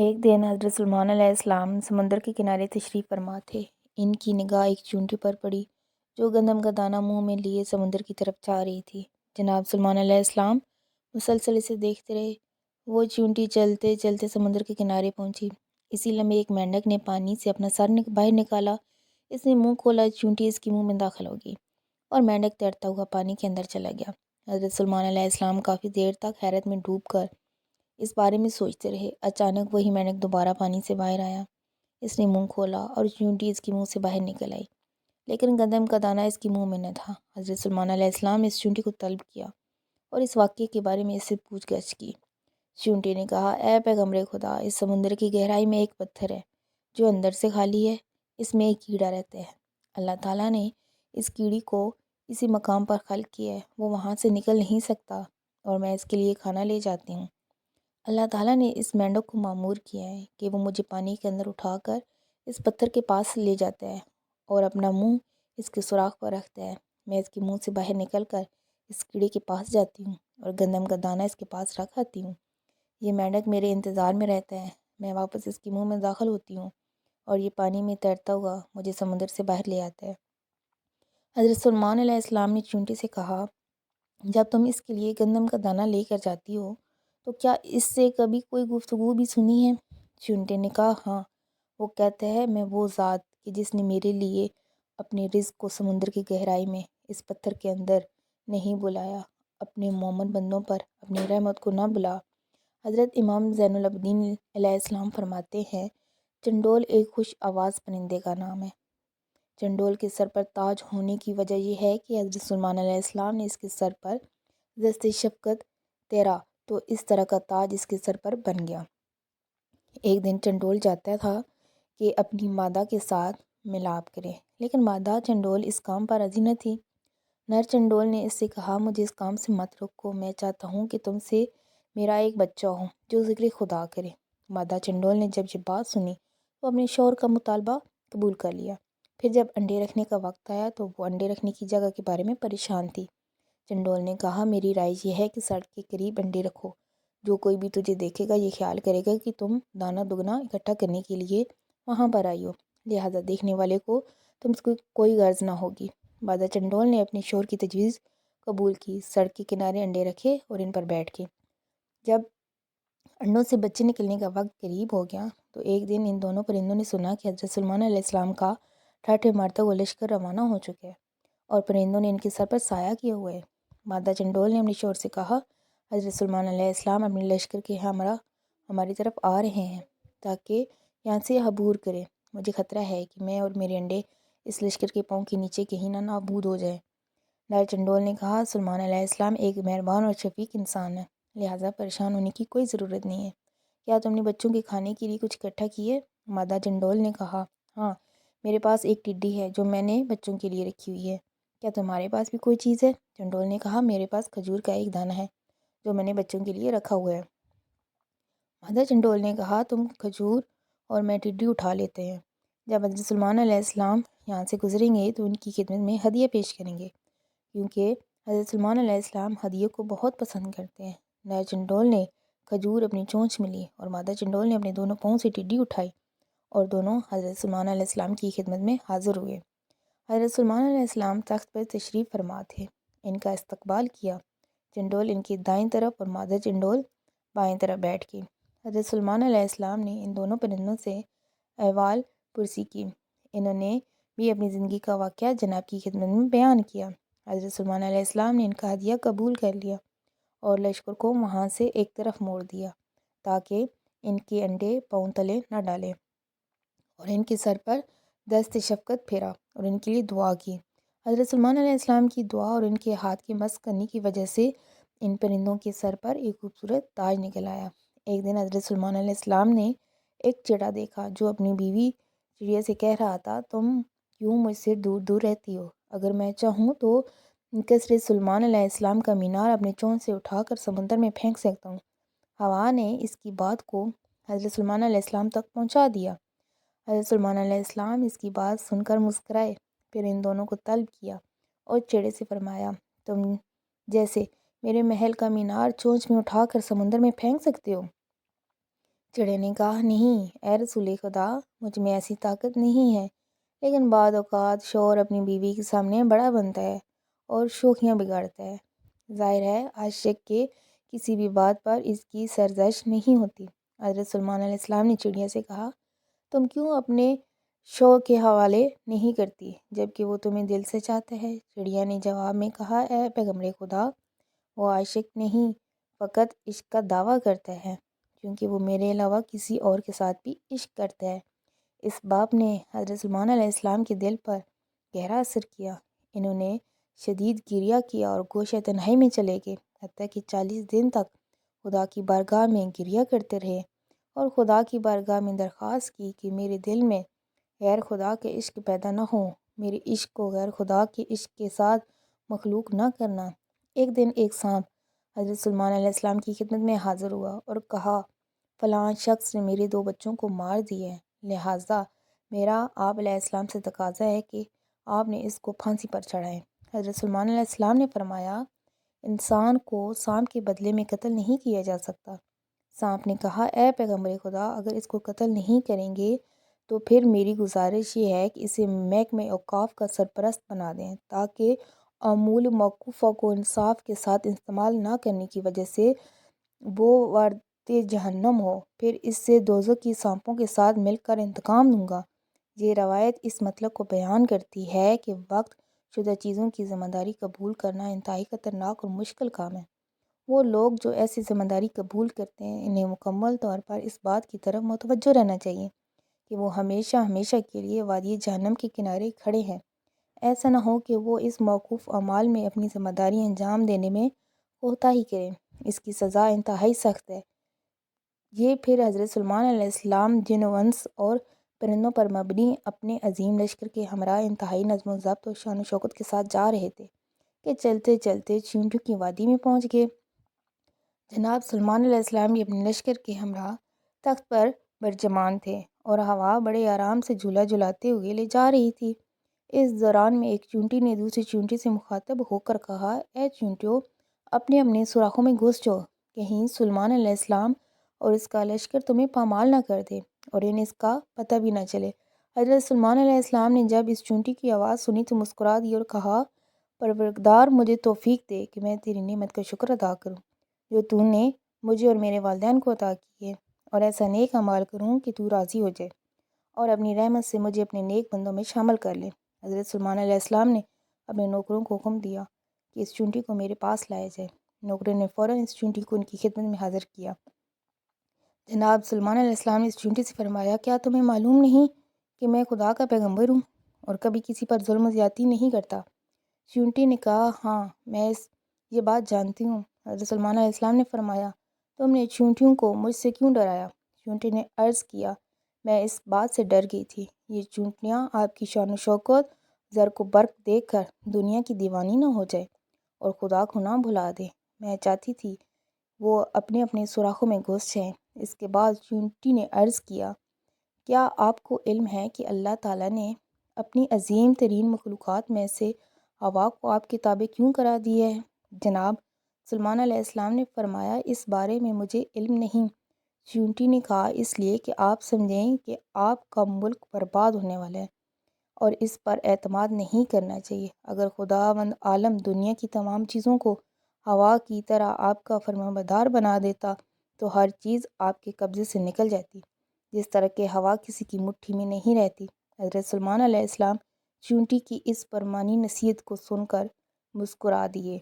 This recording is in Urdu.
ایک دن حضرت سلیمان علیہ السلام سمندر کے کنارے تشریف فرما تھے۔ ان کی نگاہ ایک چیونٹی پر پڑی جو گندم کا دانہ منہ میں لیے سمندر کی طرف جا رہی تھی۔ جناب سلیمان علیہ السلام مسلسل اسے دیکھتے رہے۔ وہ چیونٹی چلتے چلتے سمندر کے کنارے پہنچی۔ اسی لمحے ایک مینڈک نے پانی سے اپنا سر باہر نکالا۔ اس نے منہ کھولا، چیونٹی اس کے منہ میں داخل ہو گئی اور مینڈک تیرتا ہوا پانی کے اندر چلا گیا۔ حضرت سلیمان علیہ السلام کافی دیر تک حیرت میں ڈوب کر اس بارے میں سوچتے رہے۔ اچانک وہی مینڈک دوبارہ پانی سے باہر آیا۔ اس نے منہ کھولا اور چیونٹی اس کے منہ سے باہر نکل آئی، لیکن گندم کا دانہ اس کے منہ میں نہ تھا۔ حضرت سلیمان علیہ السلام نے اس چیونٹی کو طلب کیا اور اس واقعے کے بارے میں اس سے پوچھ گچھ کی۔ چیونٹی نے کہا، اے پیغمبر خدا، اس سمندر کی گہرائی میں ایک پتھر ہے جو اندر سے خالی ہے۔ اس میں ایک کیڑا رہتا ہے۔ اللہ تعالیٰ نے اس کیڑی کو اسی مقام پر خلق کیا ہے۔ وہ وہاں سے نکل نہیں سکتا اور میں اس کے لیے کھانا لے جاتی ہوں۔ اللہ تعالیٰ نے اس مینڈک کو مأمور کیا ہے کہ وہ مجھے پانی کے اندر اٹھا کر اس پتھر کے پاس لے جاتا ہے اور اپنا منہ اس کے سوراخ پر رکھتا ہے۔ میں اس کے منہ سے باہر نکل کر اس کیڑے کے پاس جاتی ہوں اور گندم کا دانہ اس کے پاس رکھ آتی ہوں۔ یہ مینڈک میرے انتظار میں رہتا ہے۔ میں واپس اس کے منہ میں داخل ہوتی ہوں اور یہ پانی میں تیرتا ہوا مجھے سمندر سے باہر لے آتا ہے۔ حضرت سلیمان علیہ السلام نے چیونٹی سے کہا، جب تم اس کے لیے گندم کا دانہ لے کر جاتی ہو تو کیا اس سے کبھی کوئی گفتگو بھی سنی ہے؟ چیونٹی نے کہا، ہاں، وہ کہتا ہے، میں وہ ذات کہ جس نے میرے لیے اپنے رزق کو سمندر کی گہرائی میں اس پتھر کے اندر نہیں بلایا، اپنے مومن بندوں پر اپنی رحمت کو نہ بلا۔ حضرت امام زین العابدین علیہ السلام فرماتے ہیں، چنڈول ایک خوش آواز پرندے کا نام ہے۔ چنڈول کے سر پر تاج ہونے کی وجہ یہ ہے کہ حضرت سلیمان علیہ السلام نے اس کے سر پر دست شفقت تیرا تو اس طرح کا تاج اس کے سر پر بن گیا۔ ایک دن چنڈول چاہتا تھا کہ اپنی مادہ کے ساتھ ملاپ کرے، لیکن مادہ چنڈول اس کام پر راضی نہ تھی۔ نر چنڈول نے اس سے کہا، مجھے اس کام سے مت روکو، میں چاہتا ہوں کہ تم سے میرا ایک بچہ ہو جو ذکر خدا کرے۔ مادہ چنڈول نے جب یہ بات سنی تو اپنے شوہر کا مطالبہ قبول کر لیا۔ پھر جب انڈے رکھنے کا وقت آیا تو وہ انڈے رکھنے کی جگہ کے بارے میں پریشان تھی۔ چنڈول نے کہا، میری رائے یہ ہے کہ سڑک کے قریب انڈے رکھو۔ جو کوئی بھی تجھے دیکھے گا یہ خیال کرے گا کہ تم دانہ دگنا اکٹھا کرنے کے لیے وہاں پر آئی ہو، لہٰذا دیکھنے والے کو تم سے کوئی غرض نہ ہوگی۔ مادہ چنڈول نے اپنے شوہر کی تجویز قبول کی، سڑک کے کنارے انڈے رکھے اور ان پر بیٹھ کے۔ جب انڈوں سے بچے نکلنے کا وقت قریب ہو گیا تو ایک دن ان دونوں پرندوں نے سنا کہ حضرت سلیمان علیہ السلام کا ٹھاٹھے مارتا ہوا لشکر روانہ ہو چکا ہے اور پرندوں نے ان کے سر پر سایہ کیا ہوا ہے۔ مادہ چنڈول نے اپنے شوہر سے کہا، حضرت سلیمان علیہ السلام اپنے لشکر کے ہمراہ ہماری طرف آ رہے ہیں تاکہ یہاں سے عبور کرے۔ مجھے خطرہ ہے کہ میں اور میرے انڈے اس لشکر کے پاؤں کے نیچے کہیں نہ نابود ہو جائیں۔ نر چنڈول نے کہا، سلیمان علیہ السلام ایک مہربان اور شفیق انسان ہے، لہٰذا پریشان ہونے کی کوئی ضرورت نہیں ہے۔ کیا تم نے بچوں کے کھانے کے لیے کچھ اکٹھا کی ہے؟ مادہ چنڈول نے کہا، ہاں، میرے پاس ایک ٹڈی ہے جو میں نے بچوں کے لیے رکھی ہوئی ہے۔ کیا تمہارے پاس بھی کوئی چیز ہے؟ چنڈول نے کہا، میرے پاس کھجور کا ایک دانہ ہے جو میں نے بچوں کے لیے رکھا ہوا ہے۔ مادہ چنڈول نے کہا، تم کھجور اور میں ٹڈی اٹھا لیتے ہیں۔ جب حضرت سلیمان علیہ السلام یہاں سے گزریں گے تو ان کی خدمت میں ہدیہ پیش کریں گے، کیونکہ حضرت سلیمان علیہ السلام ہدیے کو بہت پسند کرتے ہیں۔ نر چنڈول نے کھجور اپنی چونچ میں لی اور مادہ چنڈول نے اپنے دونوں پاؤں سے ٹڈی اٹھائی اور دونوں حضرت سلیمان علیہ السلام کی خدمت میں حاضر ہوئے۔ حضرت سلیمان علیہ السلام تخت پر تشریف فرما تھے۔ ان کا استقبال کیا۔ چنڈول ان کی دائیں طرف اور مادہ چنڈول بائیں طرف بیٹھ گئی۔ حضرت سلیمان علیہ السلام نے ان دونوں پرندوں سے احوال پرسی کی۔ انہوں نے بھی اپنی زندگی کا واقعہ جناب کی خدمت میں بیان کیا۔ حضرت سلیمان علیہ السلام نے ان کا ہدیہ قبول کر لیا اور لشکر کو وہاں سے ایک طرف موڑ دیا تاکہ ان کے انڈے پاؤں تلے نہ ڈالیں، اور ان کے سر پر دست شفقت پھیرا اور ان کے لیے دعا کی۔ حضرت سلیمان علیہ السلام کی دعا اور ان کے ہاتھ کے مس کرنے کی وجہ سے ان پرندوں کے سر پر ایک خوبصورت تاج نکل آیا۔ ایک دن حضرت سلیمان علیہ السلام نے ایک چڑا دیکھا جو اپنی بیوی چڑیا سے کہہ رہا تھا، تم کیوں مجھ سے دور دور رہتی ہو؟ اگر میں چاہوں تو قصر سلیمان علیہ السلام کا مینار اپنے چونچ سے اٹھا کر سمندر میں پھینک سکتا ہوں۔ ہوا نے اس کی بات کو حضرت سلیمان علیہ السلام تک پہنچا دیا۔ حضرت سلیمان علیہ السلام اس کی بات سن کر مسکرائے، پھر ان دونوں کو طلب کیا اور چڑے سے فرمایا، تم جیسے میرے محل کا مینار چونچ میں اٹھا کر سمندر میں پھینک سکتے ہو؟ چڑیا نے کہا نہیں اے رسول خدا، مجھ میں ایسی طاقت نہیں ہے، لیکن بعض اوقات شوہر اپنی بیوی کے سامنے بڑا بنتا ہے اور شوخیاں بگاڑتا ہے۔ ظاہر ہے عاشق کے کسی بھی بات پر اس کی سرزنش نہیں ہوتی۔ حضرت سلیمان علیہ السلام نے چڑیا سے کہا تم کیوں اپنے شوق کے حوالے نہیں کرتی جبکہ وہ تمہیں دل سے چاہتا ہے؟ چڑیا نے جواب میں کہا اے پیغمبر خدا، وہ عاشق نہیں، فقط عشق کا دعویٰ کرتا ہے کیونکہ وہ میرے علاوہ کسی اور کے ساتھ بھی عشق کرتا ہے۔ اس بات نے حضرت سلیمان علیہ السلام کے دل پر گہرا اثر کیا۔ انہوں نے شدید گریہ کیا اور گوشہ تنہائی میں چلے گئے، حتیٰ کہ 40 دن تک خدا کی بارگاہ میں گریہ کرتے رہے اور خدا کی بارگاہ میں درخواست کی کہ میرے دل میں غیر خدا کے عشق پیدا نہ ہو، میرے عشق کو غیر خدا کے عشق کے ساتھ مخلوط نہ کرنا۔ ایک دن ایک سانپ حضرت سلیمان علیہ السلام کی خدمت میں حاضر ہوا اور کہا فلاں شخص نے میرے 2 بچوں کو مار دیا ہے، لہٰذا میرا آپ علیہ السلام سے تقاضا ہے کہ آپ نے اس کو پھانسی پر چڑھائیں۔ حضرت سلیمان علیہ السلام نے فرمایا انسان کو سانپ کے بدلے میں قتل نہیں کیا جا سکتا۔ سانپ نے کہا اے پیغمبر خدا، اگر اس کو قتل نہیں کریں گے تو پھر میری گزارش یہ ہے کہ اسے محکمہ اوقاف کا سرپرست بنا دیں تاکہ اموال موقوفہ کو انصاف کے ساتھ استعمال نہ کرنے کی وجہ سے وہ وارد جہنم ہو، پھر اس سے دوزخ کی سانپوں کے ساتھ مل کر انتقام لوں گا۔ یہ روایت اس مطلب کو بیان کرتی ہے کہ وقت شدہ چیزوں کی ذمہ داری قبول کرنا انتہائی خطرناک اور مشکل کام ہے۔ وہ لوگ جو ایسی ذمہ داری قبول کرتے ہیں انہیں مکمل طور پر اس بات کی طرف متوجہ رہنا چاہیے کہ وہ ہمیشہ ہمیشہ کے لیے وادی جہنم کے کنارے کھڑے ہیں۔ ایسا نہ ہو کہ وہ اس موقوف اعمال میں اپنی ذمہ داری انجام دینے میں کوتاہی کریں۔ اس کی سزا انتہائی سخت ہے۔ یہ پھر حضرت سلیمان علیہ السلام جن و انس اور پرندوں پر مبنی اپنے عظیم لشکر کے ہمراہ انتہائی نظم و ضبط اور شان و شوکت کے ساتھ جا رہے تھے کہ چلتے چلتے چیونٹیوں کی وادی میں پہنچ گئے۔ جناب سلیمان علیہ السلام بھی اپنے لشکر کے ہمراہ تخت پر برجمان تھے اور ہوا بڑے آرام سے جھولا جھلاتے ہوئے لے جا رہی تھی۔ اس دوران میں ایک چیونٹی نے دوسری چیونٹی سے مخاطب ہو کر کہا اے چیونٹیوں، اپنے اپنے سوراخوں میں گھس جاؤ، کہیں سلیمان علیہ السلام اور اس کا لشکر تمہیں پامال نہ کر دے اور انہیں اس کا پتہ بھی نہ چلے۔ حضرت سلیمان علیہ السلام نے جب اس چیونٹی کی آواز سنی تو مسکرا دی اور کہا پروردگار، مجھے توفیق دے کہ میں تیری نعمت کا شکر ادا کروں جو تو نے مجھے اور میرے والدین کو عطا کی ہے، اور ایسا نیک اعمال کروں کہ تو راضی ہو جائے اور اپنی رحمت سے مجھے اپنے نیک بندوں میں شامل کر لے۔ حضرت سلیمان علیہ السلام نے اپنے نوکروں کو حکم دیا کہ اس چیونٹی کو میرے پاس لایا جائے۔ نوکروں نے فوراً اس چیونٹی کو ان کی خدمت میں حاضر کیا۔ جناب سلیمان علیہ السلام نے اس چیونٹی سے فرمایا کیا تمہیں معلوم نہیں کہ میں خدا کا پیغمبر ہوں اور کبھی کسی پر ظلم و زیادتی نہیں کرتا؟ چیونٹی نے کہا ہاں، میں یہ بات جانتی ہوں۔ حضرت سلیمان علیہ السلام نے فرمایا تم نے چیونٹیوں کو مجھ سے کیوں ڈرایا؟ چیونٹی نے عرض کیا میں اس بات سے ڈر گئی تھی یہ چیونٹیاں آپ کی شان و شوکت زرق و برق دیکھ کر دنیا کی دیوانی نہ ہو جائے اور خدا کو نہ بھلا دے۔ میں چاہتی تھی وہ اپنے اپنے سوراخوں میں گھس جائیں۔ اس کے بعد چیونٹی نے عرض کیا کیا آپ کو علم ہے کہ اللہ تعالیٰ نے اپنی عظیم ترین مخلوقات میں سے ہوا کو آپ کے تابع کیوں کرا دیا ہے؟ جناب سلیمان علیہ السلام نے فرمایا اس بارے میں مجھے علم نہیں۔ چیونٹی نے کہا اس لیے کہ آپ سمجھیں کہ آپ کا ملک برباد ہونے والا ہے اور اس پر اعتماد نہیں کرنا چاہیے۔ اگر خداوند عالم دنیا کی تمام چیزوں کو ہوا کی طرح آپ کا فرمانبردار بنا دیتا تو ہر چیز آپ کے قبضے سے نکل جاتی، جس طرح کہ ہوا کسی کی مٹھی میں نہیں رہتی۔ حضرت سلیمان علیہ السلام چیونٹی کی اس پرمانی نصیحت کو سن کر مسکرا دیے۔